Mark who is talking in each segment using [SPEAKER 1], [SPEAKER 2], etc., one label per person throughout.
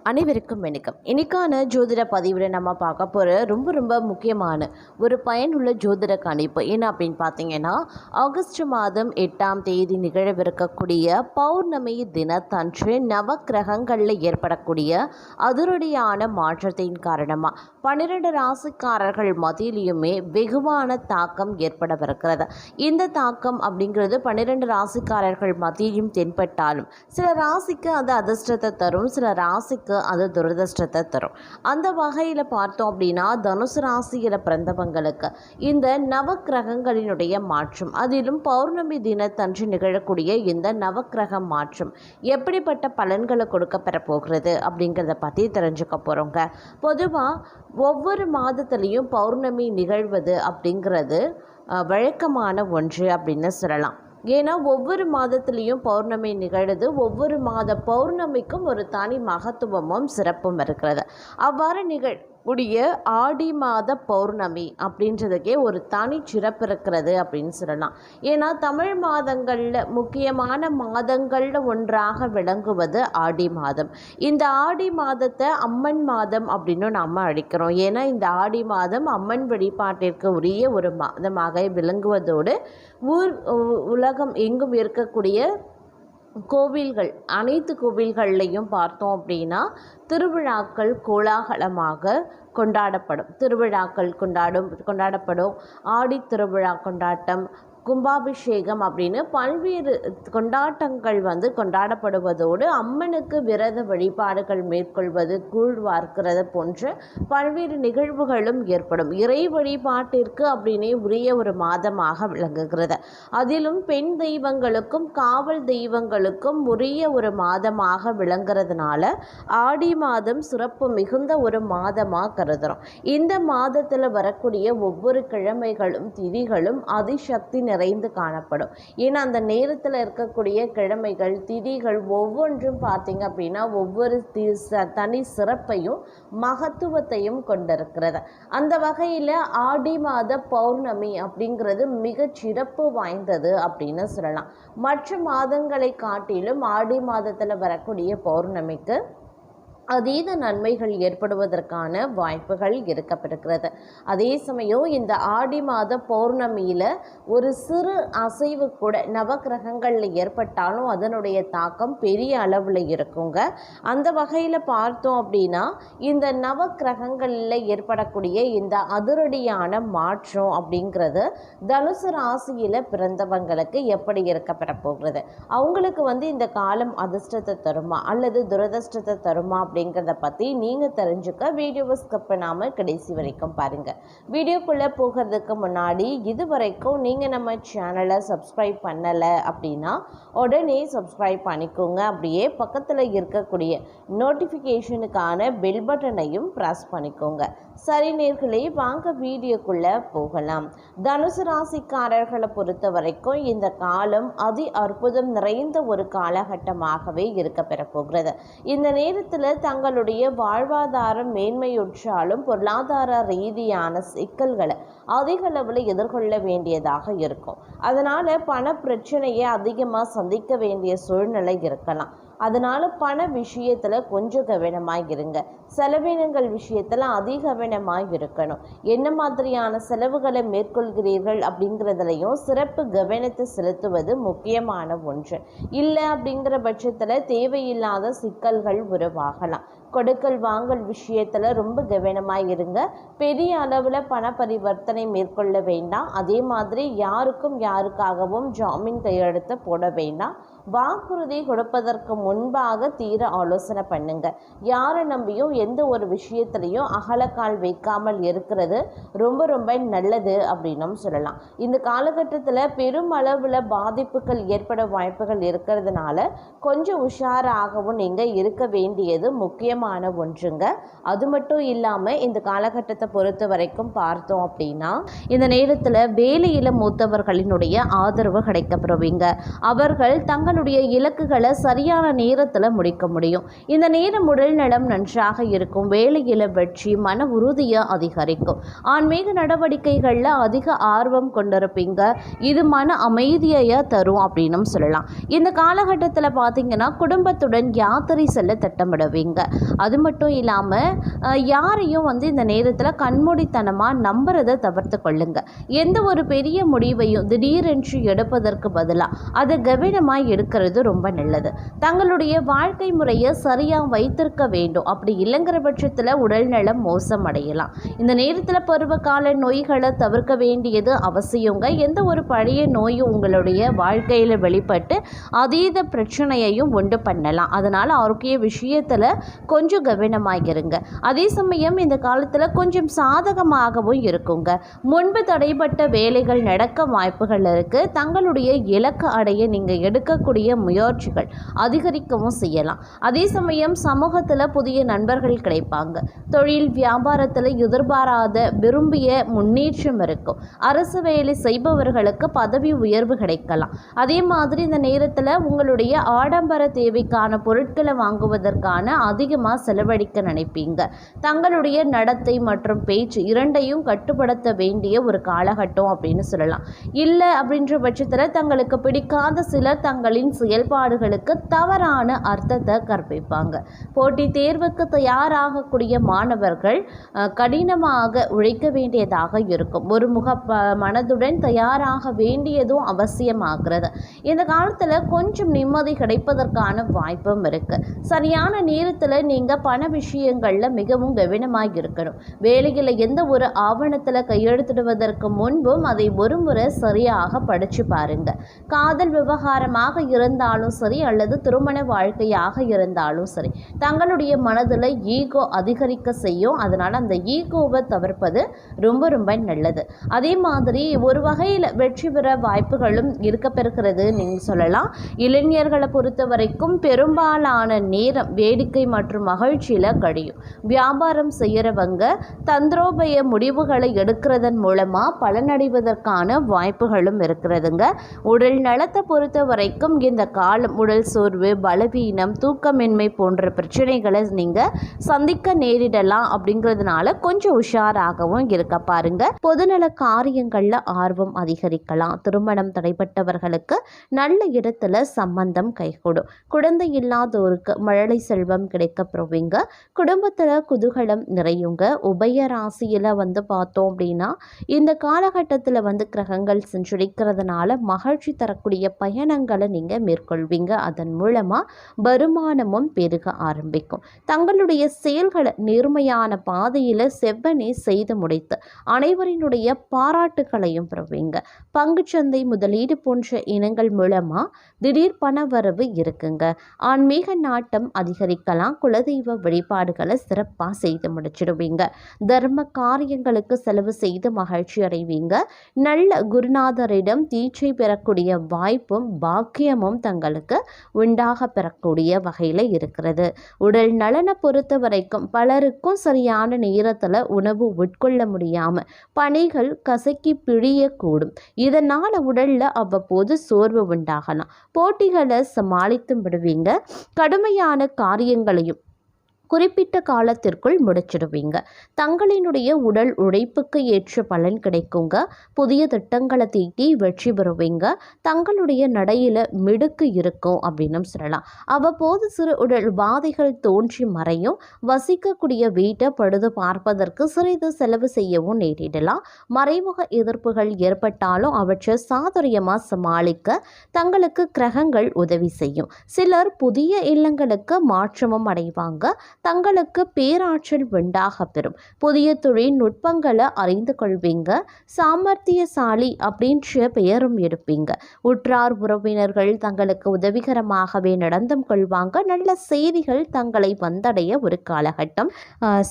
[SPEAKER 1] அனைவருக்கும் வணக்கம். இன்னைக்கான ஜோதிட பதிவில் நம்ம பார்க்க போகிற ரொம்ப முக்கியமான ஒரு பயனுள்ள ஜோதிட கணிப்பு என்ன அப்படின்னு பார்த்தீங்கன்னா, ஆகஸ்ட் மாதம் 8ஆம் தேதி நிகழவிருக்கக்கூடிய பௌர்ணமி தினத்தன்று நவக்கிரகங்களில் ஏற்படக்கூடிய அதிரடியான மாற்றத்தின் காரணமாக 12 ராசிக்காரர்கள் மத்தியிலையுமே வெகுவான தாக்கம் ஏற்படவிருக்கிறது. இந்த தாக்கம் அப்படிங்கிறது 12 ராசிக்காரர்கள் மத்தியிலும் தென்பட்டாலும் சில ராசிக்கு அது அதிர்ஷ்டத்தை தரும், சில ராசிக்கு அது துரதிர்ஷ்டத்தை தரும். அந்த வகையில் பார்த்தோம் அப்படின்னா, தனுசு ராசியில் பிறந்தவங்களுக்கு இந்த நவக்கிரகங்களினுடைய மாற்றம், அதிலும் பௌர்ணமி தினத்தன்று நிகழக்கூடிய இந்த நவக்கிரக மாற்றம் எப்படிப்பட்ட பலன்களை கொடுக்க பெற போகிறது அப்படிங்கிறத பற்றி தெரிஞ்சுக்க போகிறோங்க. பொதுவாக ஒவ்வொரு மாதத்துலேயும் பௌர்ணமி நிகழ்வது அப்படிங்கிறது வழக்கமான ஒன்று அப்படின்னு சொல்லலாம். ஏன்னா ஒவ்வொரு மாதத்துலேயும் பௌர்ணமி நிகழுது. ஒவ்வொரு மாத பௌர்ணமிக்கும் ஒரு தனி மகத்துவமும் சிறப்பும் இருக்கிறது. அவ்வாறு நிகழக்கூடிய ஆடி மாத பௌர்ணமி அப்படின்றதுக்கே ஒரு தனி சிறப்பு இருக்கிறது அப்படின்னு சொல்லலாம். ஏன்னா தமிழ் மாதங்களில் முக்கியமான மாதங்களில் ஒன்றாக விளங்குவது ஆடி மாதம். இந்த ஆடி மாதத்தை அம்மன் மாதம் அப்படின்னு நாம் அழைக்கிறோம். ஏன்னா இந்த ஆடி மாதம் அம்மன் வழிபாட்டிற்கு உரிய ஒரு மாதமாக விளங்குவதோடு உலகம் எங்கும் இருக்கக்கூடிய கோவில்கள், அனைத்து கோவில்கள்லையும் பார்த்தோம் அப்படின்னா திருவிழாக்கள் கோலாகலமாக கொண்டாடப்படும். ஆடி திருவிழா கொண்டாட்டம், கும்பாபிஷேகம் அப்படின்னு பல்வேறு கொண்டாட்டங்கள் கொண்டாடப்படுவதோடு அம்மனுக்கு விரத வழிபாடுகள் மேற்கொள்வது, கூழ் வார்க்கிறது போன்ற பல்வேறு நிகழ்வுகளும் ஏற்படும். இறை வழிபாட்டிற்கு அப்படின்னே உரிய ஒரு மாதமாக விளங்குகிறது. அதிலும் பெண் தெய்வங்களுக்கும் காவல் தெய்வங்களுக்கும் உரிய ஒரு மாதமாக விளங்குறதுனால ஆடி மாதம் சிறப்பு மிகுந்த ஒரு மாதமாக கருதுகிறோம். இந்த மாதத்தில் வரக்கூடிய ஒவ்வொரு கிழமைகளும் திதிகளும் அதிசக்தி நிறைந்து காணப்படும். ஏன்னா அந்த நேரத்தில் இருக்கக்கூடிய கிழமைகள் திதிகள் ஒவ்வொன்றும் பார்த்தீங்க அப்படின்னா ஒவ்வொரு தனி சிறப்பையும் மகத்துவத்தையும் கொண்டிருக்கிறது. அந்த வகையில் ஆடி மாத பௌர்ணமி அப்படிங்கிறது மிக சிறப்பு வாய்ந்தது அப்படின்னு சொல்லலாம். மற்ற மாதங்களை காட்டிலும் ஆடி மாதத்தில் வரக்கூடிய பௌர்ணமிக்கு அதீத நன்மைகள் ஏற்படுவதற்கான வாய்ப்புகள் இருக்கப்பட்டிருக்கிறது. அதே சமயம் இந்த ஆடி மாத பௌர்ணமியில் ஒரு சிறு அசைவு கூட நவக்கிரகங்களில் ஏற்பட்டாலும் அதனுடைய தாக்கம் பெரிய அளவில் இருக்குங்க. அந்த வகையில் பார்த்தோம் அப்படின்னா இந்த நவக்கிரகங்களில் ஏற்படக்கூடிய இந்த அதிரடியான மாற்றம் அப்படிங்கிறது தனுசு ராசியில் பிறந்தவங்களுக்கு எப்படி இருக்கப்பெற போகிறது, அவங்களுக்கு இந்த காலம் அதிர்ஷ்டத்தை தருமா அல்லது துரதிர்ஷ்டத்தை தருமா அப்படிங்கிறத பற்றி நீங்கள் தெரிஞ்சுக்க வீடியோவை ஸ்கிப் பண்ணாமல் கடைசி வரைக்கும் பாருங்கள். வீடியோக்குள்ளே போகிறதுக்கு முன்னாடி இது வரைக்கும் நீங்கள் நம்ம சேனலை சப்ஸ்கிரைப் பண்ணலை அப்படின்னா உடனே சப்ஸ்கிரைப் பண்ணிக்கோங்க. அப்படியே பக்கத்தில் இருக்கக்கூடிய நோட்டிஃபிகேஷனுக்கான பெல் பட்டனையும் ப்ரெஸ் பண்ணிக்கோங்க. சரி நேர்களே, வாங்க வீடியோக்குள்ளே போகலாம். தனுசு ராசிக்காரர்களை பொறுத்த வரைக்கும் இந்த காலம் அதி அற்புதம் நிறைந்த ஒரு காலகட்டமாகவே இருக்க பெற போகிறது. இந்த நேரத்தில் தங்களுடைய வாழ்வாதாரம் மேன்மையுற்றாலும் பொருளாதார ரீதியான சிக்கல்களை அதிக அளவில் எதிர்கொள்ள வேண்டியதாக இருக்கும். அதனால் பண பிரச்சனையை அதிகமாக சந்திக்க வேண்டிய சூழ்நிலை இருக்கலாம். அதனால் பண விஷயத்தில் கொஞ்சம் கவனமாக இருங்க. செலவினங்கள் விஷயத்தில் அதிக கவனமாக இருக்கணும். என்ன மாதிரியான செலவுகளை மேற்கொள்கிறீர்கள் அப்படிங்கிறதுலையும் சிறப்பு கவனத்தை செலுத்துவது முக்கியமான ஒன்று. இல்லை அப்படிங்கிற பட்சத்தில் தேவையில்லாத சிக்கல்கள் உருவாகலாம். கொடுக்கல் வாங்கல் விஷயத்தில் ரொம்ப கவனமாக இருங்க. பெரிய அளவில் பண பரிவர்த்தனை மேற்கொள்ள வேண்டாம். அதே மாதிரி யாருக்காகவும் ஜாமீன் கையெழுத்து போட வேண்டாம். வாக்குறுதி கொடுப்பதற்கு முன்பாக தீர ஆலோசனை பண்ணுங்க. யாரை நம்பியும் எந்த ஒரு விஷயத்திலையும் அகலக்கால் வைக்காமல் இருக்கிறது ரொம்ப நல்லது அப்படின்னும் சொல்லலாம். இந்த காலகட்டத்தில் பெரும் அளவில் பாதிப்புகள் ஏற்பட வாய்ப்புகள் இருக்கிறதுனால கொஞ்சம் உஷாராகவும் நீங்கள் இருக்க வேண்டியது முக்கியமான ஒன்றுங்க. அது மட்டும் இல்லாமல் இந்த காலகட்டத்தை பொறுத்த வரைக்கும் பார்த்தோம் அப்படின்னா இந்த நேரத்தில் வேலையில் மூத்தவர்களினுடைய ஆதரவு கிடைக்கப்பெறுவீங்க. அவர்கள் தங்களுடைய இலக்குகளை சரியான நேரத்தில் முடிக்க முடியும். இந்த நேரம் உடல் நலம் நன்றாக இருக்கும். வேலையில் வெற்றி, மன உறுதியை அதிகரிக்கும். ஆன்மீக நடவடிக்கைகளில் அதிக ஆர்வம் கொண்டிருப்பீங்க. இது மன அமைதியை தரும் அப்படின்னு சொல்லலாம். இந்த காலகட்டத்தில் பார்த்தீங்கன்னா குடும்பத்துடன் யாத்திரை செல்ல திட்டமிடுவீங்க. அது மட்டும் இல்லாமல் யாரையும் வந்து இந்த நேரத்தில் கண்மூடித்தனமாக நம்புறதை தவிர்த்து கொள்ளுங்க. எந்த ஒரு பெரிய முடிவையும் திடீரென்று எடுப்பதற்கு பதிலாக அதை கவனமாக எடுக்கிறது ரொம்ப நல்லது. தங்களுடைய வாழ்க்கை முறையை சரியாக வைத்திருக்க வேண்டும். அப்படி இல்லைங்கிற பட்சத்தில் உடல் நலம் மோசம் அடையலாம். இந்த நேரத்தில் பருவகால நோய்களை தவிர்க்க வேண்டியது அவசியங்க. எந்த ஒரு பழைய நோயும் உங்களுடைய வாழ்க்கையில் வெளிப்பட்டு அதீத பிரச்சனையையும் உண்டு பண்ணலாம். அதனால் ஆரோக்கிய விஷயத்தில் கொஞ்சம் கவனமாக இருங்க. அதே சமயம் இந்த காலத்தில் கொஞ்சம் சாதகமாகவும் இருக்குங்க. முன்பு தடைப்பட்ட வேலைகள் நடக்க வாய்ப்புகள் இருக்குது. தங்களுடைய இலக்கு அடைய நீங்கள் எடுக்கக்கூடிய முயற்சிகள் அதிகரிக்கவும் செய்யலாம். அதே சமயம் சமூகத்தில் புதிய நண்பர்கள் கிடைப்பாங்க. தொழில் வியாபாரத்தில் எதிர்பாராத விரும்பிய முன்னேற்றம் இருக்கும். அரசு வேலை செய்பவர்களுக்கு பதவி உயர்வு கிடைக்கலாம். அதே மாதிரி இந்த நேரத்தில் உங்களுடைய ஆடம்பர தேவைக்கான பொருட்களை வாங்குவதற்கான அதிகமாக செலவழிக்க நினைப்பீங்க. தங்களுடைய நடத்தை மற்றும் பேச்சு இரண்டையும் கட்டுப்படுத்த வேண்டிய ஒரு காலகட்டம் அப்படின்னு சொல்லலாம். இல்லை அப்படின்ற பட்சத்தில் தங்களுக்கு பிடிக்காத சிலர் தங்களின் செயல்பாடுகளுக்கு தவறான அர்த்தத்தை கற்பிப்பாங்க. போட்டி தேர்வுக்கு தயாராகக்கூடிய மாணவர்கள் கடினமாக உழைக்க வேண்டியதாக இருக்கும். ஒரு முக மனதுடன் தயாராக வேண்டியதும் அவசியமாகிறது. இந்த காலத்தில் கொஞ்சம் நிம்மதி கிடைப்பதற்கான வாய்ப்பும் இருக்குது. சரியான நேரத்தில் நீங்கள் பண விஷயங்களில் மிகவும் கவனமாக இருக்கணும். வேலையில் எந்த ஒரு ஆவணத்தில் கையெழுத்திடுவதற்கு முன்பும் அதை ஒருமுறை சரியாக படித்து பாருங்க. காதல் விவகாரமாக இருந்தாலும் சரி அல்லது திருமண வாழ்க்கையாக இருந்தாலும் சரி, தங்களுடைய மனதில் ஈகோ அதிகரிக்க செய்யும். அதனால் அந்த ஈகோவை தவிர்ப்பது ரொம்ப ரொம்ப நல்லது. அதே மாதிரி ஒரு வகையில் வெற்றி பெற வாய்ப்புகளும் இருக்க பெறுகிறது நீங்கள் சொல்லலாம். இளைஞர்களை பொறுத்த வரைக்கும் பெரும்பாலான நேரம் வேடிக்கை மற்றும் மகிழ்ச்சியில் கழியும். வியாபாரம் செய்கிறவங்க தந்திரோபய முடிவுகளை எடுக்கிறதன் மூலமாக பலனடைவதற்கான வாய்ப்புகளும் இருக்கிறதுங்க. உடல் நலத்தை பொறுத்த வரைக்கும் இந்த காலம் உடல் சோர்வு, பலவீனம், தூக்கமின்மை போன்ற பிரச்சனைகளை நீங்கள் சந்திக்க நேரிடலாம். அப்படிங்கிறதுனால கொஞ்சம் உஷாராகவும் இருக்க பாருங்க. பொதுநல காரியங்களில் ஆர்வம் அதிகரிக்கலாம். திருமணம் தடைப்பட்டவர்களுக்கு நல்ல இடத்துல சம்பந்தம் கைகூடும். குழந்தை இல்லாதோருக்கு மழலை செல்வம் கிடைக்க பெறுவீங்க. குடும்பத்தில் குதூகலம் நிறையுங்க. உபய ராசியில் வந்து பார்த்தோம் அப்படின்னா இந்த காலகட்டத்தில் வந்து கிரகங்கள் சென்றடிக்கிறதுனால மகிழ்ச்சி தரக்கூடிய பயணங்களை நீங்கள் மேற்கொள்வீங்க. அதன் மூலமாக வருமானமும் பெருக ஆரம்பிக்கும். தங்களுடைய செயல்களை நேர்மையான பாதையில் செவ்வனே செய்து முடித்து அனைவரினுடைய பாராட்டுகளையும் பெறுவீங்க. பங்குச்சந்தை முதலீடு போன்ற இனங்கள் மூலமாக திடீர் பண வரவு இருக்குங்க. ஆன்மீக நாட்டம் அதிகரிக்கலாம். குலதெய்வ வழிபாடுகளை சிறப்பாக செய்து முடிச்சிடுவீங்க. தர்ம காரியங்களுக்கு செலவு செய்து மகிழ்ச்சி அடைவீங்க. நல்ல குருநாதரிடம் தீட்சை பெறக்கூடிய வாய்ப்பும் பாக்கியமும் தங்களுக்கு உண்டாக பெறக்கூடிய வகையில் இருக்கிறது. உடல் நலனை பொறுத்த வரைக்கும் பலருக்கும் சரியான நேரத்தில் உணவு உட்கொள்ள முடியாமல் பணிகள் கசக்கி பிழியக்கூடும். இதனால் உடலில் அவ்வப்போது சோர்வு உண்டாகலாம். போட்டிகளை சமாளித்து விடுவீங்க. கடுமையான காரியங்களையும் குறிப்பிட்ட காலத்திற்குள் முடிச்சிடுவீங்க. தங்களினுடைய உடல் உழைப்புக்கு ஏற்ற பலன் கிடைக்குங்க. புதிய திட்டங்களை தீட்டி வெற்றி பெறுவீங்க. தங்களுடைய நடையில் மிடுக்கு இருக்கும் அப்படின்னு சொல்லலாம். அவ்வப்போது சிறு உடல் உபாதைகள் தோன்றி மறையும். வசிக்கக்கூடிய வீட்டை பழுது பார்ப்பதற்கு சிறிது செலவு செய்யவும் நேரிடலாம். மறைமுக எதிர்ப்புகள் ஏற்பட்டாலும் அவற்றை சாதுரியமாக சமாளிக்க தங்களுக்கு கிரகங்கள் உதவி செய்யும். சிலர் புதிய இல்லங்களுக்கு மாற்றமும் அடைவாங்க. தங்களுக்கு பேராற்றல் உண்டாக பெறும். புதிய தொழில்நுட்பங்களை அறிந்து கொள்வீங்க. சாமர்த்தியசாலி அப்படின்ற பெயரும் எடுப்பீங்க. உற்றார் உறவினர்கள் தங்களுக்கு உதவிகரமாகவே நடந்தும் கொள்வாங்க. நல்ல செய்திகள் தங்களை வந்தடைய ஒரு காலகட்டம்.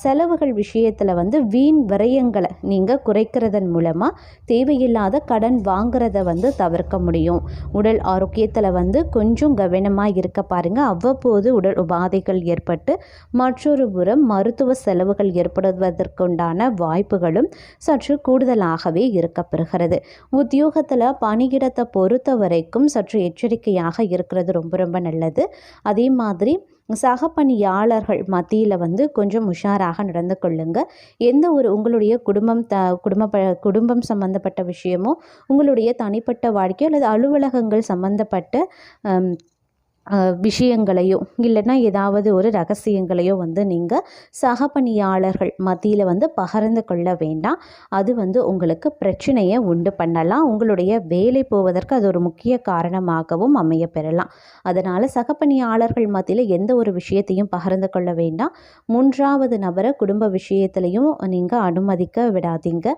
[SPEAKER 1] செலவுகள் விஷயத்தில் வந்து வீண் விரயங்களை நீங்கள் குறைக்கிறதன் மூலமாக தேவையில்லாத கடன் வாங்குறத வந்து தவிர்க்க முடியும். உடல் ஆரோக்கியத்தில் வந்து கொஞ்சம் கவனமாக இருக்க பாருங்க. அவ்வப்போது உடல் உபாதைகள் ஏற்பட்டு மற்றொரு புறம் மருத்துவ செலவுகள் ஏற்படுவதற்குண்டான வாய்ப்புகளும் சற்று கூடுதலாகவே இருக்கப்பெறுகிறது. உத்தியோகத்தில் பணியிடத்தை பொறுத்த வரைக்கும் சற்று எச்சரிக்கையாக இருக்கிறது ரொம்ப ரொம்ப நல்லது. அதே மாதிரி சக பணியாளர்கள் மத்தியில் வந்து கொஞ்சம் உஷாராக நடந்து கொள்ளுங்க. எந்த ஒரு உங்களுடைய குடும்பம் சம்பந்தப்பட்ட விஷயமோ, உங்களுடைய தனிப்பட்ட வாழ்க்கை அல்லது அலுவலகங்கள் சம்பந்தப்பட்ட
[SPEAKER 2] விஷயங்களையோ இல்லைன்னா ஏதாவது ஒரு ரகசியங்களையோ வந்து நீங்கள் சக பணியாளர்கள் மத்தியில் வந்து பகிர்ந்து கொள்ள வேண்டாம். அது வந்து உங்களுக்கு பிரச்சனையை உண்டு பண்ணலாம். உங்களுடைய வேலை போவதற்கு அது ஒரு முக்கிய காரணமாகவும் அமைய பெறலாம். அதனால் சக பணியாளர்கள் மத்தியில் எந்த ஒரு விஷயத்தையும் பகிர்ந்து கொள்ள வேண்டாம். 3வது நபரை குடும்ப விஷயத்திலையும் நீங்கள் அனுமதிக்க விடாதீங்க.